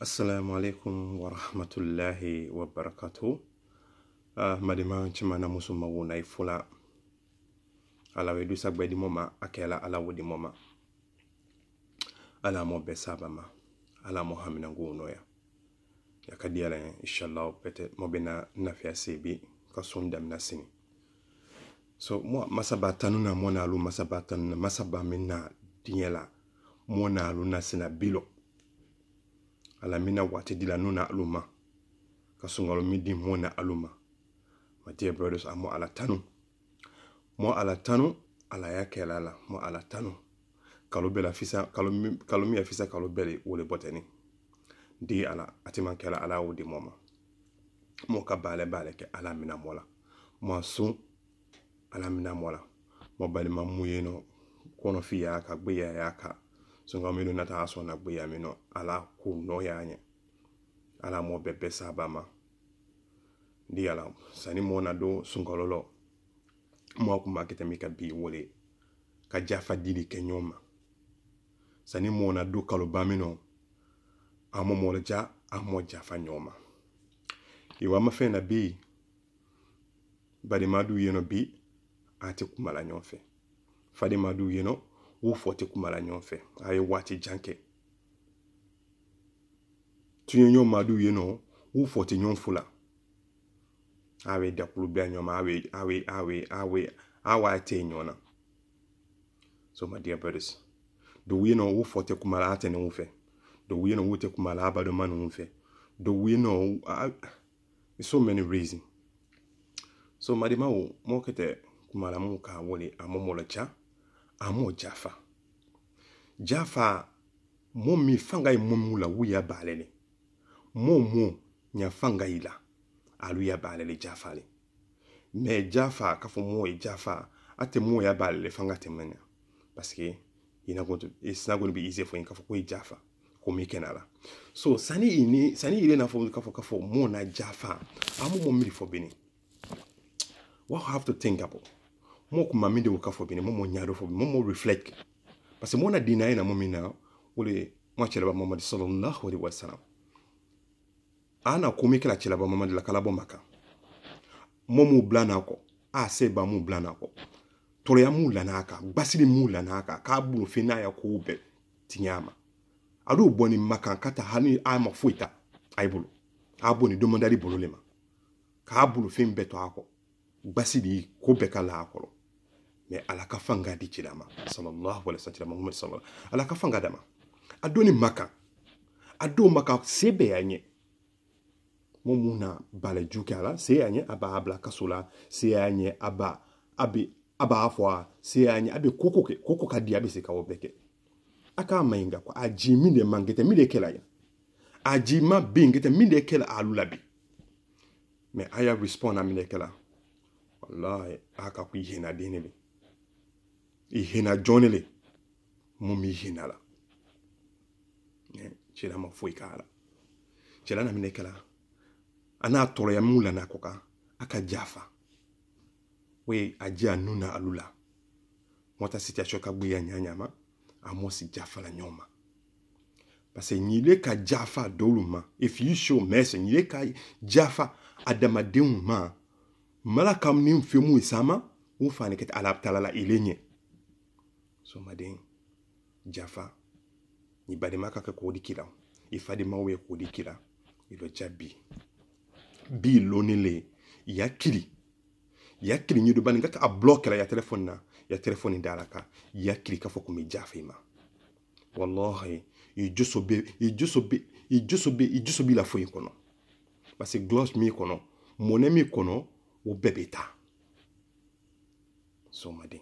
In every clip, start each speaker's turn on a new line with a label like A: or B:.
A: Assalamu alaikum wa rahmatullahi wa barakatuh. Madima chimana musuma wuna ifula ala wedu sagbe di moma akela ala wodi moma ala mo besaba ma ala mohamina nguno ya yakadiala inshallah pete mo bena nafia sebi kasunda mnasini so mo masabatanu na mona alu masabatanu na masaba minna dinyela mona alu nasina bilo ala mina wati dila nuna aluma kasungalo midi mona aluma. My dear brothers, I'm ala tanu. Mo ala tanu, ala yake lala. Mo ala tanu. Kalubela fisa, kalumi afisa kalubeli ule boteni. Di ala, atiman kela ala udi moma. Mo ka bale ke ala mina mola. Mo sun, ala mina mola. Mo bali mamuye no, kono fi yaka, gbeya yaka. Sunga minu nata aso na gbeya mino, ala ku no yanye. Ala mo bebe sabama. Di ala sani mona do sunkololo mo ko makete mi ka bi wole ka jafa dili ke nyoma sani mona do kalo bamino amo mo ja amo jafa nyoma iwa ma fe na bi bari madu yeno bi ati kumala nyonfe fadi madu yeno wo foti kumala nyonfe ayi wati janke tunyo madu yeno wo foti nyonfula awe dakulu be nyoma awe ate nyona. So my dear brothers, do we know who forte kumala ate ne ufe? Do we know who te kumala abado manu ufe? Do we know so many reasons. So madima mo kete kumala mu ka wole amomolocha amo jafa. Jafa mo mi fanga imumula wuya balele. Mo nya fanga ila. Aluya balele jafale mais jafa kafo mo jafa ate mo ya balele fanga temenya parce que it's not going to be easy for you kafo ko jafa ko mi kenala so sani ile na fo kafo mo na jafa amu mo mi fo bini what I have to think about mo ko maminde wo kafo bini mo nyaado fo mo reflect parce que mo na deny na mo mi na wole mo cheleba Muhammad sallallahu alaihi wasallam ana komike la chela ba mama de la kalabo maka momu blanako a se ba mu blanako tole ya mu lanaka basili mu lanaka ka bulu fina ya ko be tinyama adu boni maka kata hani ama fuita aibulu aboni domandari bololema ka bulu fin beto ako basili ko be kala akolo mais alaka fanga di chilama sallallahu alaihi wasallam Muhammad sallallahu alaka fanga dama adoni maka ado maka sebe anye momuna bale jukala se anye aba abla kasula se anye aba afwa se anye abe koko ka dia be se ka obeke aka mainga kwa ajimi de mangete mi de kela ya ajima bingete mi de kela alulabi me aya respond ami de kela wallahi aka ku yina denele ihina jonele momi hina la chela ma foi kala chela na mi de kela ana toro ya mula na koka aka jafa we ajia nuna alula mota situation ka gbe ya nyanyama amosi jafa la nyoma parce que nyile ka jafa doluma if you show mercy nyile ka jafa adama deuma malaka mnim femu isama u fani ket ala talala ilenye so maden jafa ni badema ka ko dikira ifade mawe ko dikira ilo jabi bi lonele yakili nyido bani ngaka a block la ya telefone dalaka yakili ka foko mi jafima wallahi i jusobe la foyi kono parce que gloss mi kono moné mi kono o bebeta so madin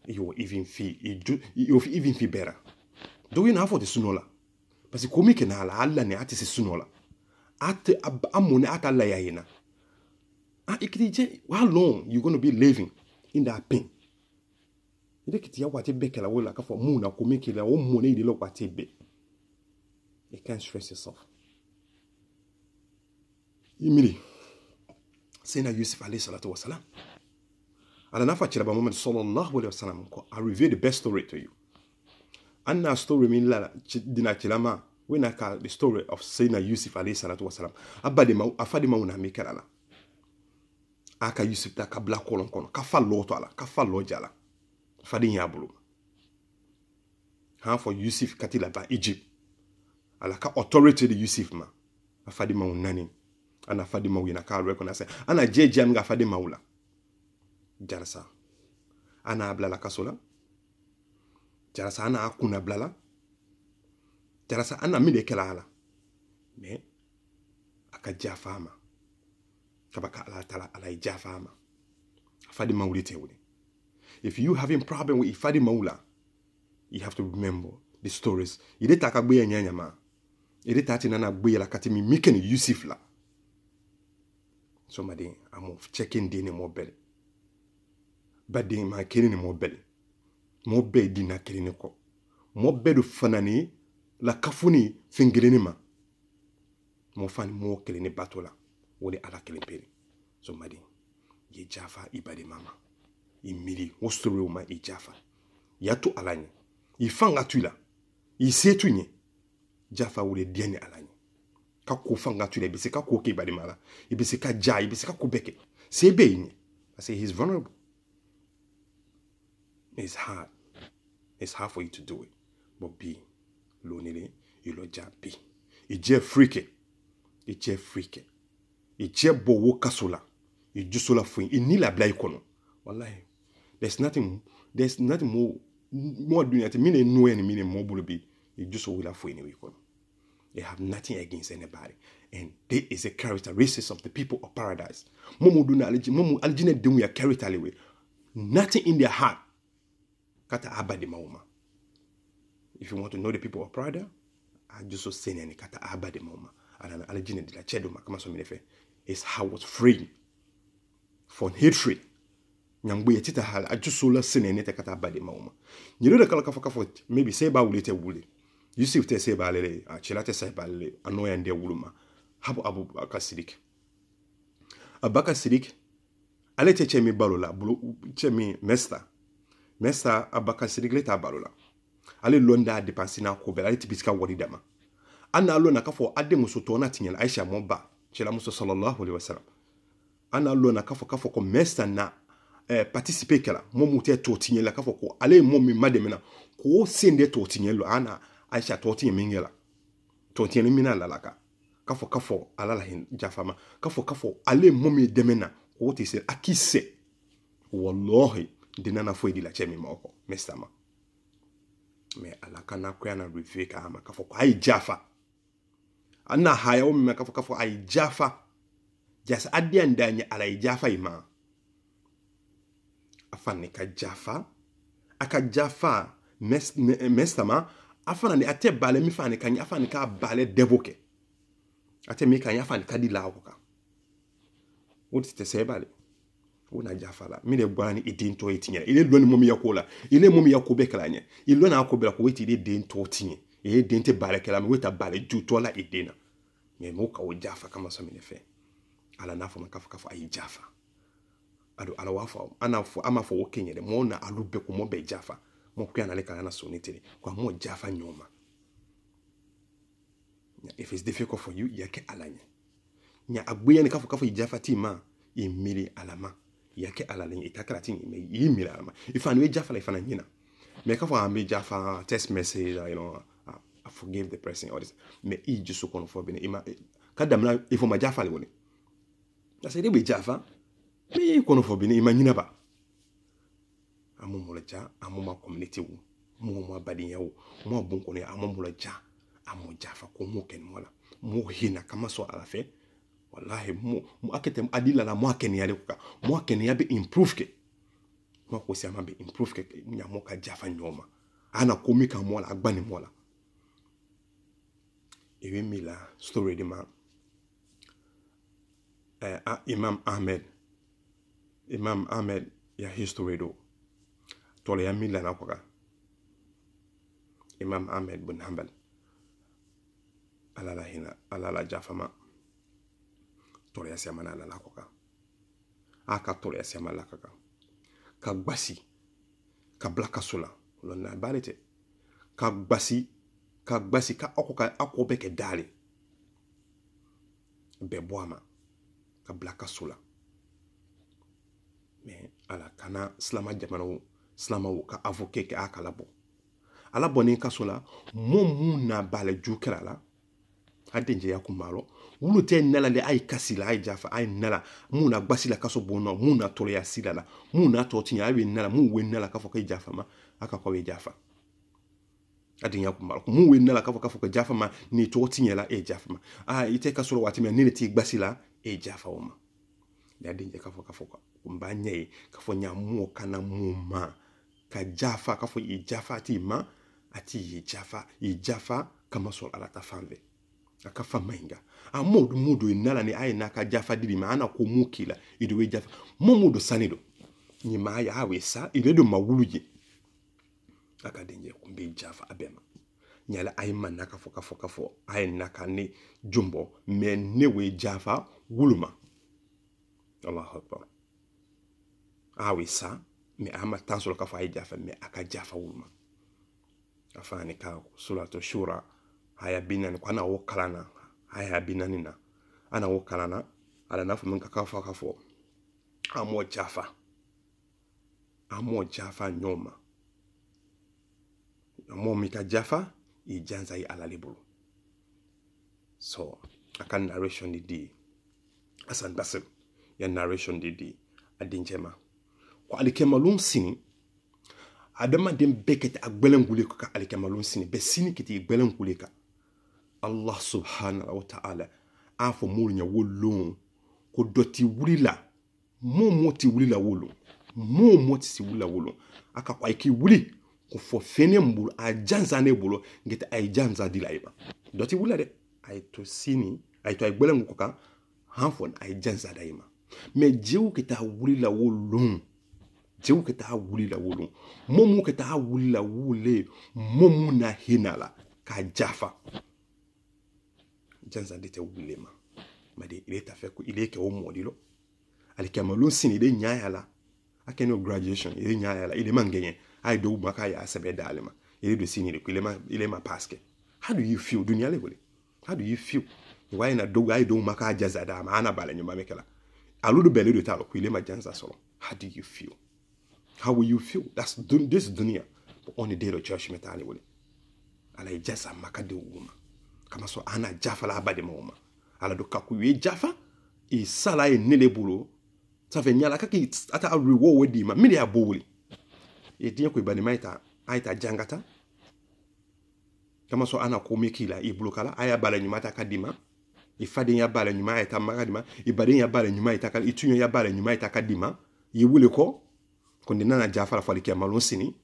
A: you even feel better do you know for the sunola parce que komi kenala alla ne ati se sunola ate amone ata la yayina ikiti how long you going to be living in that pain idekiti ya wate bekela wala ka fo mu na komikela o mone ide lo wate be you can't stress yourself imili sena Yusuf alayhi salatu wasalam ala nafa chira ba Muhammad sallallahu alaihi wasallam ko I reveal the best story to you anna story min la dina chilama when I call the story of Sayyidina Yusuf alayhi salatu wasalam afade ma una me kala aka Yusuf ta ka bla kolon kono ka fa loto ala ka fa lojala fadi nyabulu ha for Yusuf katila ba Egypt ala ka authority de Yusuf ma afade ma unani ana afade ma wina ka recognize ana jeje am ga afade ma wula jarasa ana abla la kasola jarasa ana akuna blala jarasa ana mide kala ala mais aka jafama kabaka ala tala ala jafama afadi mawuli tewuli. If you having problem with ifadi mawula, you have to remember the stories. Ide takagbe nyanya ma ide tati nana gbe la katimi miken Yusuf la somebody am checking dini mobile badi ma kiri ni mobile dina kiri ni ko mobile fanani la kafuni fingirini ma mo fani mo kele ni batola woni ala kele peri so madi ye jafa ibadi mama imili wostoro ma e jafa yato alanye ifanga tula isetunye jafa wole diani alanye ka ko fanga tula bisi ka ko ke ibadi mala ibisi ka ja ibisi ka ko beke sebe yin I say he's vulnerable. It's hard for you to do it, but be lonely, you lo ja be. Ije frike. Ije bowo kasola. Ije sola fun. Inila bla ikono. Wallahi. There's nothing more doing it. Mine no any mine more bulu be. Ije so wila fun anyway ikono. They have nothing against anybody. And there is a characteristic of the people of paradise. Momo aljine demu ya character lewe. Nothing in their heart. Kata abadi mauma. If you want to know the people of paradise, I just so say any kata abadi mauma. And aljine de la chedo makama so minefe. Is how was free from hatred. Nyangbu ya tita hala. I just so la sene nete kata abadi mauma. Nyiru de kala kafo maybe say ba wulete wule. You see if they say ba lele, chilate say ba lele, anoya ndia wuluma. Habu Abu Bakar Siddiq. Abubakar Siddiq, ale cheche mi balola, che mi mesta Abubakar Siddiq leta balola. Ale londa depansi na kobe, ale tipiska wadi dama. Ana alona kafo ade muso tona tinyel Aisha moba, chela muso sallallahu alaihi wasallam. Ana alona kafo ko mesta na participe kala, momu te to tinyel kafo ko ale momi mademena ko sende to tinyel ana Aisha to tinyel mingela. To tinyel mina lalaka. Kafo alala hin jafama kafo ale momi demena ko ti se akise wallahi dinana fo di la chemi moko mestama me alaka na kwa na reveka ama kafo ai jafa anna haya o me kafo ai jafa jas adian danya ala jafa ima afani ka jafa aka jafa mestama afana ni ate bale mi fani kan afani ka bale deboke ate mi kan yafa kadi la oka woti te sebale wona jafala mi le bwani idin to etinya ile loni momi yakola ile momi yakobe kalanye ile lona akobela ko weti ile den to tinye ile den te bale kala mi weta bale ju to la idena me mo ka wo jafa kama so mi ne fe ala nafo makafo ayi jafa ado ala wafa ana fo ama fo wokenye de mo na alube ko mo be jafa mo kwa na le kana na so ni tele kwa mo jafa nyoma. If it's difficult for you, yake alanye. Nya agbuya ni kafo ijafa ma imili alama. Yake alanye itakala tingi me imili alama. If I know jafa la ifana nyina. Me kafo ambi jafa text message, I forgive the person or this. Me I just so kono bene ima kadamna ifo ma jafa le woni. Na se be jafa me kono bene ima nyina ba. Amumola ja amuma community wu. Mo abadi yawo. Mo bonko ne amumola ja. Amo jafa ko mo ken mola mo hina kama so ala fe wallahi mo akete adila la mo ken yale ko mo ken yabe improve ke mo ko siama be improve ke nya mo ka jafa nyoma ana komika mola agbani mola ewe mila story de ma Imam Ahmed ya history do tole ya mila na ko Imam Ahmed bin Hanbal alala hina alala jafama tole yasema na alala koka aka tole yasema la kaka ka gbasi ka blaka sola lonna balete ka gbasi ka gbasi ka ako be ke dali be boama ka blaka sula mais ala kana slama jamano slama ka avocat ke akala bo ala boni ka sula momu na bale jukra la adenje yakumalo wulu te nala le ay kasila ay jafa ay nala mu na gbasi la kaso bono mu na tole ya sila la mu na to tinya ay nala mu we nala ka fo ka jafa ma aka ko we jafa adin yakumalo mu we nala ka fo ka jafa ma ni to tinya la e jafa ma ite ka solo wati me ni ti gbasi la e jafa o ma ya adenje ka fo mba nye ka fo nya mu kana mu ma ka jafa ka fo i jafa ti ma ati i jafa kama sol ala ta fambe aka famainga mudu inala ni ay naka jafa dili maana ko mukila idwe jafa mudu sanido ni maya awe sa iledo mawuluji aka denje kumbe jafa abema nyala ay man naka foka ay naka ni jumbo me newe jafa wuluma Allahu akbar awe sa me ama tansolo ka fa ay jafa me aka jafa wuluma afani ka suratu shura haya binani kwa na wokalana haya binani na ana wokalana ala nafu minka kafa kafo amo jafa nyoma amo mika jafa ijanza i ala libulu so akan narration di asan basim ya narration di adinjema kwa alikemalum sini adama dem beket agbelen gule ka alikemalum sini be sini kiti agbelen gule ka Allah subhanahu wa ta'ala afo mulnya wolon ko doti wulila mo ti wulila wolon mo ti si wulila wolon aka kwa iki wuli ko fo fene mbulu a janza ne bulu ngete ay janza dilaiba doti wulila de ay to sini ay to ay gbelen ko ka hanfon ay janza daima me jewu kita wulila wolon jewu kita wulila wolon momu kita wulila wule momu na hinala ka jafa janza dite wulema made ile tafeko ile ke o modilo alikamalon sini ile nyaayala akeno graduation ile nyaayala ile mangenye ay do maka ya sebe dalema ile do sini ile ma paske how do you feel dunia lebole how do you feel why na do ay do maka jaza da ma ana bala nyuma mekela aludo bele do talo ile ma janza solo how do you feel how will you feel that's this dunia on the day of judgment ali wole ala jaza maka de wuma kama so ana jafa la abade moma ala do kakuye jafa e sala e nele bulo ça fait nyala kaki ata reward wedi ma mili abuli e dia ko ibani maita aita jangata kama so ana ko mekila e bulo kala aya bala nyuma ta kadima e fade ya bala nyuma aita magadima e bade ya bala nyuma aita kala itunyo ya bala nyuma aita kadima e wule ko konde nana jafa la faliki malon sini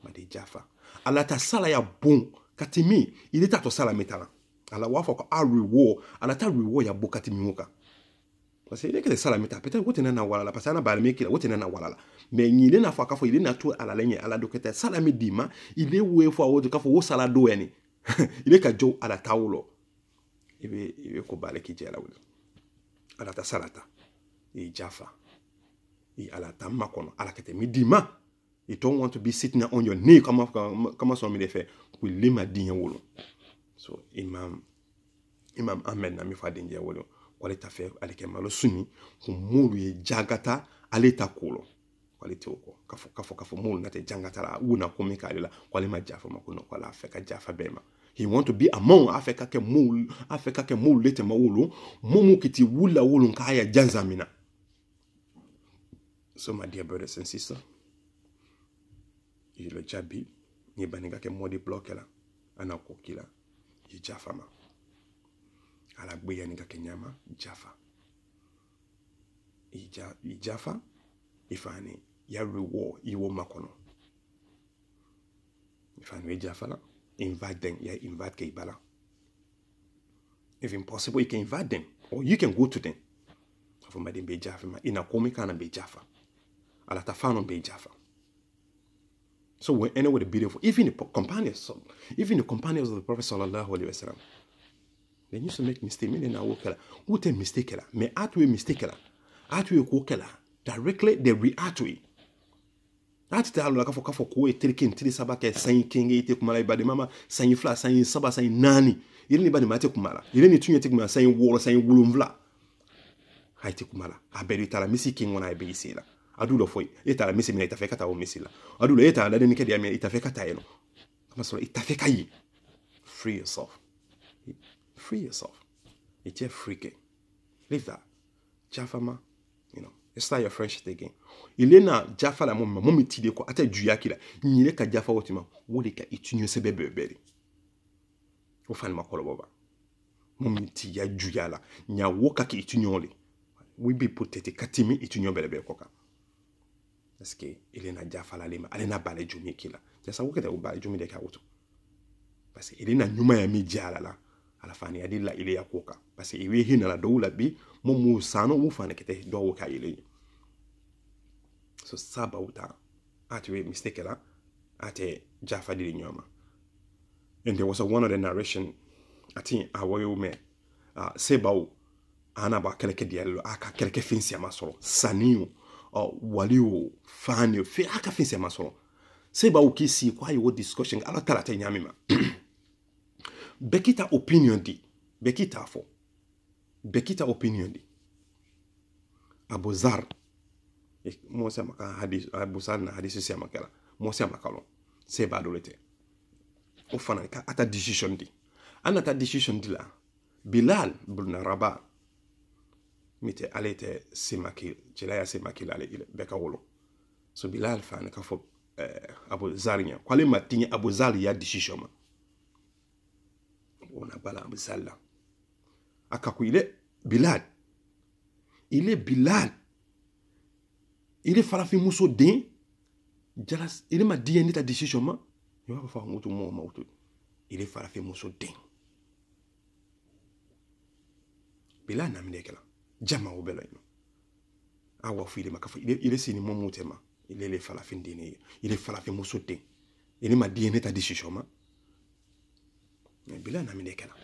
A: ma de jafa ala ta sala ya bon katimi ile ta to sala metala ala wafa ko a reward ala ta reward ya bokati mimuka parce que ile que sala meta peut-être wote na wala parce que na bala mekila wote na wala mais ile na fa ka fo ile na to ala lenye ala dokete sala medima ile we fo wote ka fo wo sala do yani ile ka jo ala tawlo ibe ko bale ki jela wala ala ta salata e jafa e ala ta makono ala kete medima you don't want to be sitting on your knee comme so me le fait pour lima dinya wolo. So imam Ahmed na mi fa denje wolo wale ta fe alike malo suni ko mulu ye jagata aleta kolo wale te ko kafo mulu na te jangata la una ko mi kalila wale ma jafa makono ko la fe ka jafa bema he want to be among afeka ke mulu lete mawulu momu kiti wula wulu nkaya janzamina. So my dear brothers and sisters, le jabi ni baninga ke modi block la ana ko kila yi jafa ma ala gbe ya ni ke nyama jafa i jafa ifani ya reward iwo makono ifani we jafa la invite them ya invite ke ibala if impossible you can invite them or you can go to them for my be jafa ma ina komi kana be jafa ala tafano be jafa. So when anyone is beautiful, even the companions of the Prophet sallallahu alaihi wasallam, they used to make mistake. Me na wokela, who take mistake la? Me atwe mistake la, atwe wokela. Directly they react to it. ati ta halu la kafo ko eterken tiri saba ke sanyi kenge ite kumala ibade mama sanyi fla sanyi saba sanyi nani ile ni bade mate kumala ile ni tunye te kumala sanyi wolo sanyi wulumvla haite kumala aberi tala misi kingona ebe isela adulo foi etala misi mina itafeka ta o misila adulo etala de nikedi amia itafeka ta eno kama solo itafeka yi free yourself it's a freaky leave that jafama you know it's not your friendship again ilena jafa la momi tide ko ata juya kila nyile ka jafa wotima wole ka itunyo sebe beberi o fan makolo boba momi ti ya juya la nya woka ki itunyo le we be potete katimi itunyo belebe koka parce que ilena jafa la lema alena bale jumi kila jasa woka da bale jumi de ka woto parce que ilena nyuma ya mi jala la ala fani adi la ile ya koka parce que iwe hina la doula bi momu sano wu fani kete do woka ile so saba uta ati we mistake la ati jafa dili nyoma. And there was one of the narration ati awoyo me sebao ana ba keleke dialo aka keleke finsi ya masoro saniu waliu fani fe aka finsi ya masoro sebao kisi kwa yo discussion ala tala ta nyamima bekita opinion di bekita opinion di abuzar Mosa maka hadis abusar na hadisi sia makala mosa makalo se ba dolete o fana ka ata decision di anata decision di la Bilal ibn Rabah mite alete simakil jelaya simakil ale ile beka wolo so Bilal fana ka fo Abu Zarinya kwale matinya Abu Zar ya decision ma ona bala Abu Zalla akakuile Bilal il est farafi muso den jalas il ma di ni ta decision ma yo ba fa mutu mo ma wutu il est farafi muso den Bilal na mnekela jama wo belo ino awa fu il ma ka fu il est sini mo mutema il est farafi deni il est farafi muso den il ma di ni ta decision ma Bilal na mnekela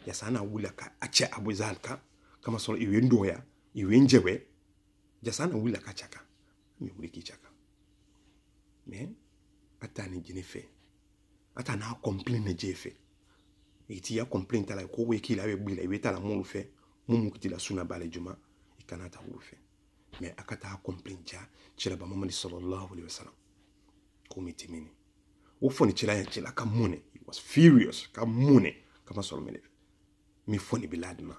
A: ya sana wula ka ache Abu Zar ka kama solo iwe ndoya iwe njewe jasana wula ka chaka mi wuli ki chaka mais atani jini fe atana complain na jefe iti ya complain tala ko we ki la we bila we tala mo fe mumu kitila suna bale juma ikanata wulu fe mais akata complain ja chira ba Muhammad sallallahu alaihi wasallam ko mitimini o foni chira ya chira kamune he was furious kamune kama solo mele mi foni biladma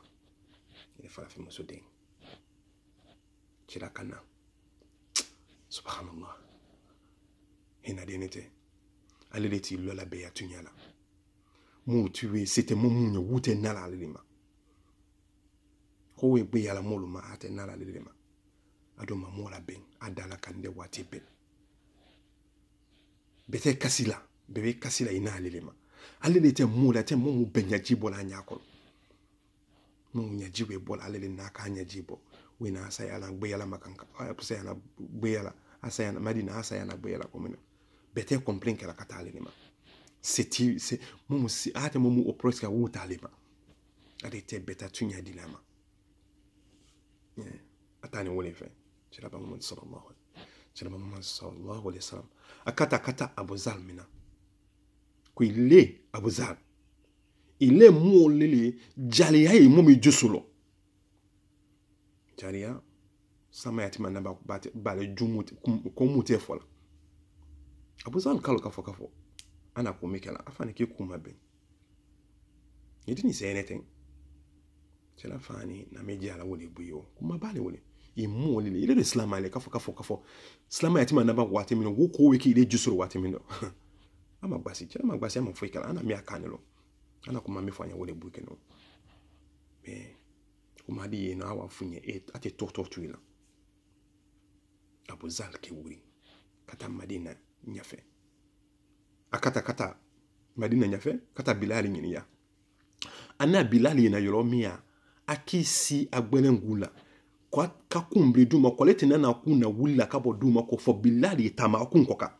A: ile fala fi musudin chira kana subhanallah hina denete aleleti lola be yatunyala mu tuwe c'était mon munye wute nala alelima ko we be yala moluma ate nala alelima ado mamola ben adala kande watibe bete kasila bebe kasila ina alelima alelete mula te mu benya jibo la nyakol mu nyajibe bola alele naka nyajibo wina asayala gbeyala makanka ayapusayana gbeyala asayana madina asayana gbeyala komena bete complain kala katale nima c'est mumu si ate mumu oproska wuta lema adete beta tunya dilama atani wole fe chiraba Muhammad sallallahu alaihi wasallam akata Abu Zar mina ko ile Abu Zar ile mu lele jaliya yi mumi jusulo jaliya sama yatima na ba le jumut ko mute fola Abu Zar kalo kafo ana ko mekela afani ke kuma ben you didn't say anything chela fani na media la wole buyo kuma bale wole imu lele ile Islam ale kafo Islam yatima na ba wate mino wo ko weki ile jusuru wate mino ama gbasi chela magbasi ama fo ikala ana mi akanelo ana kuma mefanya wole buke no me kuma di na awa funye ate tortuila Abu Zar ke wuri kata Madina nyafe akata Madina nyafe kata Bilal nyini ya ana Bilal na yoromia akisi agbelengula kwa kakumbre duma kolete na kuna wula kabo duma ko fo Bilal tama kunkoka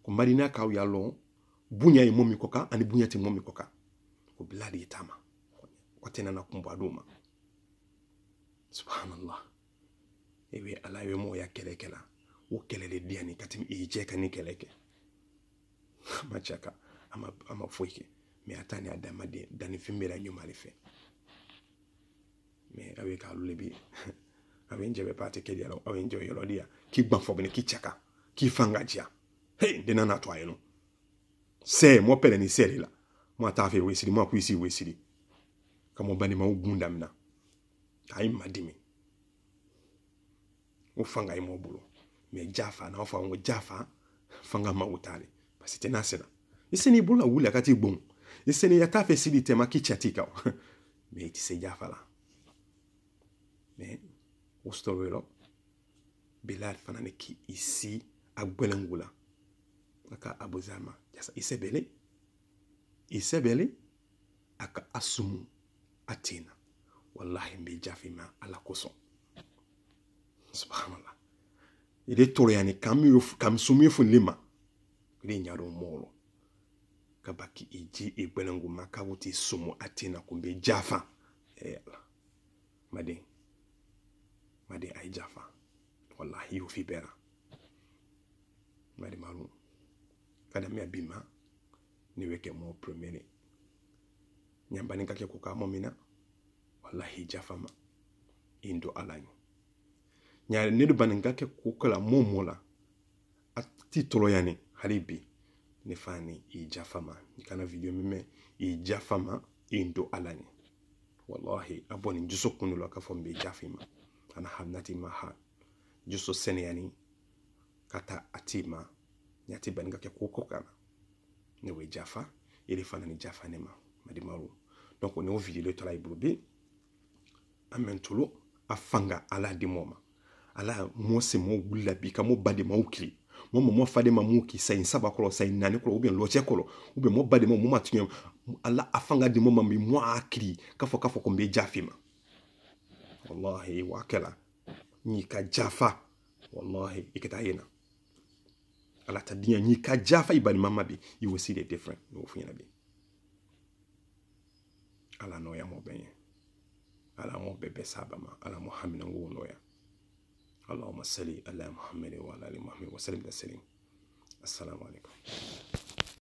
A: ko Madina ka yalo bunya e momi koka ani bunya ti momi koka ko Bilal tama ko tena na kumba duma subhanallah ewe alawe mo ya kelekela o kelele diani katim ije kani keleke machaka ama foike me atani adama de dani fimbera nyuma le fe me awe ka lulebi awe nje be pate kedi alo awe nje yolo dia ki gban fo bene ki chaka ki fangajia hey dena na to ayeno se mo pele ni seri la mo atafe wesiri mo akwisi wesiri kamo bani ma ugunda mina kai madimi o fanga imo bulo me jafa na ofa ngo jafa fanga ma utale parce que nasena iseni bula wula kati bon iseni yatafe sidi tema ki chatika me ti se jafa la me o story lo Bilal fanane ki isi agbelengula aka abuzama jasa isebele aka asumu atina wallahi mbe jafima ala koso subhanallah ile toro yani kam sumi fu lima ile nyaro molo kabaki iji igbelengu makawuti sumu atina kumbe jafa made ay jafa wallahi yu fi bera made malu kada mi abima ni weke mo promene nyambani kake kuka momina wallahi jafama indo alanyo nyaare nedu banin kake kukala momola ati tolo yani halibi ni fani i jafama nikana video mime i jafama indo alanyo wallahi aboni njuso kunulo akafombe jafima ana hamnati maha juso sene yani kata atima nyati banin kake kukokana newe jafa ili fana ni jafa nema madimaru donc on est au vidéo le travail blobi amentolo afanga ala di moma ala mo se mo wula bi ka mo bade ma ukli mo fade ma muki sai saba kolo sai nani kolo ubien loche kolo ubien mo bade mo matunya ala afanga di moma mi mo akli kafo ko mbe jafima wallahi wakala ni ka jafa wallahi ikitayena ala tadinya ni ka jafa ibani mama bi you will see the different no funyana bi ala no ya mo benye ala mo bebe sabama ala muhammad ngo no ya allahumma salli ala muhammad wa ala ali muhammad wa sallim taslima assalamu alaikum